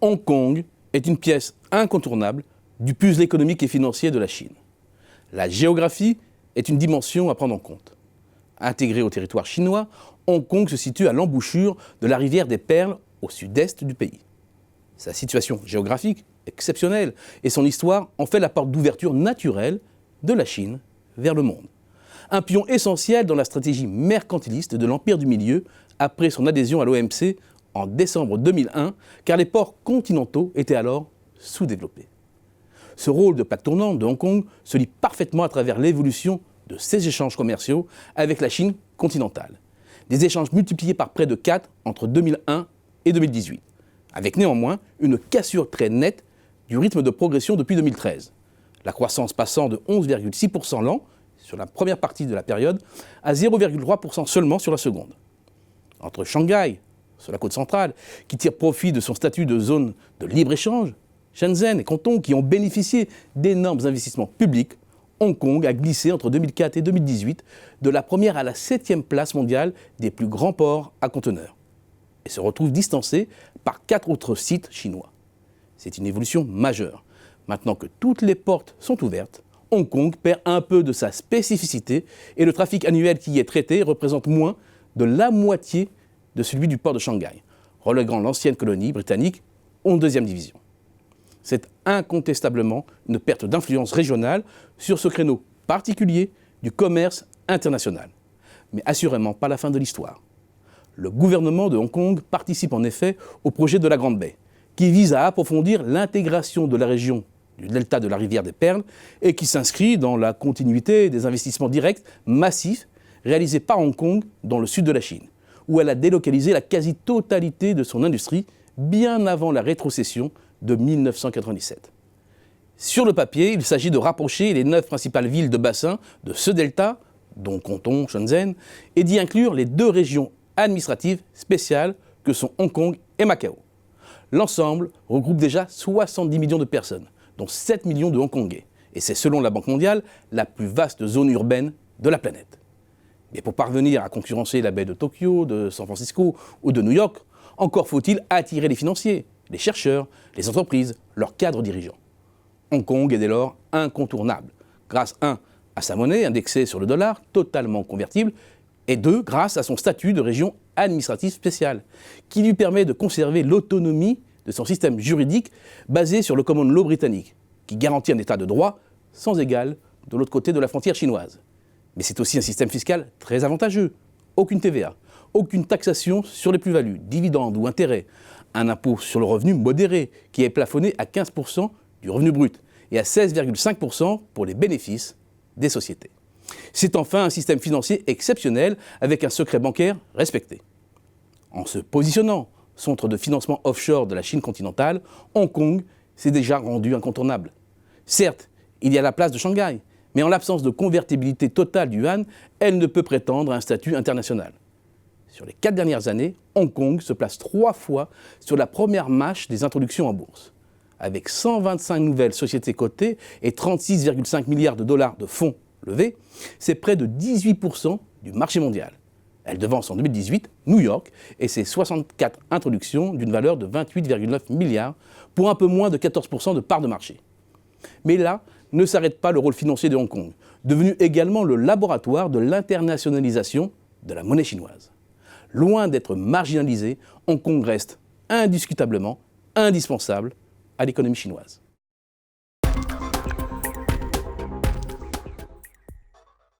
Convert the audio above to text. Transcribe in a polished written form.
Hong Kong est une pièce incontournable du puzzle économique et financier de la Chine. La géographie est une dimension à prendre en compte. Intégré au territoire chinois, Hong Kong se situe à l'embouchure de la rivière des Perles au sud-est du pays. Sa situation géographique exceptionnelle et son histoire en fait la porte d'ouverture naturelle de la Chine vers le monde. Un pion essentiel dans la stratégie mercantiliste de l'Empire du Milieu après son adhésion à l'OMC en décembre 2001, car les ports continentaux étaient alors sous-développés. Ce rôle de plaque tournante de Hong Kong se lie parfaitement à travers l'évolution de ses échanges commerciaux avec la Chine continentale. Des échanges multipliés par près de 4 entre 2001 et 2018, avec néanmoins une cassure très nette du rythme de progression depuis 2013. La croissance passant de 11,6% l'an sur la première partie de la période à 0,3% seulement sur la seconde. Entre Shanghai, sur la côte centrale, qui tire profit de son statut de zone de libre-échange, Shenzhen et Canton, qui ont bénéficié d'énormes investissements publics, Hong Kong a glissé entre 2004 et 2018 de la première à la 7e place mondiale des plus grands ports à conteneurs et se retrouve distancé par 4 autres sites chinois. C'est une évolution majeure. Maintenant que toutes les portes sont ouvertes, Hong Kong perd un peu de sa spécificité et le trafic annuel qui y est traité représente moins de la moitié de celui du port de Shanghai, reléguant l'ancienne colonie britannique en 2e division. C'est incontestablement une perte d'influence régionale sur ce créneau particulier du commerce international. Mais assurément pas la fin de l'histoire. Le gouvernement de Hong Kong participe en effet au projet de la Grande Baie, qui vise à approfondir l'intégration de la région du delta de la rivière des Perles et qui s'inscrit dans la continuité des investissements directs massifs réalisés par Hong Kong dans le sud de la Chine, où elle a délocalisé la quasi-totalité de son industrie bien avant la rétrocession de 1997. Sur le papier, il s'agit de rapprocher les 9 principales villes de bassin de ce delta, dont Canton, Shenzhen, et d'y inclure les 2 régions administratives spéciales que sont Hong Kong et Macao. L'ensemble regroupe déjà 70 millions de personnes, dont 7 millions de Hongkongais. Et c'est, selon la Banque mondiale, la plus vaste zone urbaine de la planète. Mais pour parvenir à concurrencer la baie de Tokyo, de San Francisco ou de New York, encore faut-il attirer les financiers, les chercheurs, les entreprises, leurs cadres dirigeants. Hong Kong est dès lors incontournable, grâce 1. à sa monnaie indexée sur le dollar, totalement convertible, et 2. grâce à son statut de région administrative spéciale, qui lui permet de conserver l'autonomie de son système juridique basé sur le common law britannique, qui garantit un état de droit sans égal de l'autre côté de la frontière chinoise. Mais c'est aussi un système fiscal très avantageux. Aucune TVA, aucune taxation sur les plus-values, dividendes ou intérêts, un impôt sur le revenu modéré qui est plafonné à 15% du revenu brut et à 16,5% pour les bénéfices des sociétés. C'est enfin un système financier exceptionnel avec un secret bancaire respecté. En se positionnant centre de financement offshore de la Chine continentale, Hong Kong s'est déjà rendu incontournable. Certes, il y a la place de Shanghai, mais en l'absence de convertibilité totale du yuan, elle ne peut prétendre à un statut international. Sur les 4 dernières années, Hong Kong se place 3 fois sur la première marche des introductions en bourse. Avec 125 nouvelles sociétés cotées et 36,5 milliards de dollars de fonds levés, c'est près de 18% du marché mondial. Elle devance en 2018 New York et ses 64 introductions d'une valeur de 28,9 milliards pour un peu moins de 14% de part de marché. Mais là ne s'arrête pas le rôle financier de Hong Kong, devenu également le laboratoire de l'internationalisation de la monnaie chinoise. Loin d'être marginalisé, Hong Kong reste indiscutablement indispensable à l'économie chinoise.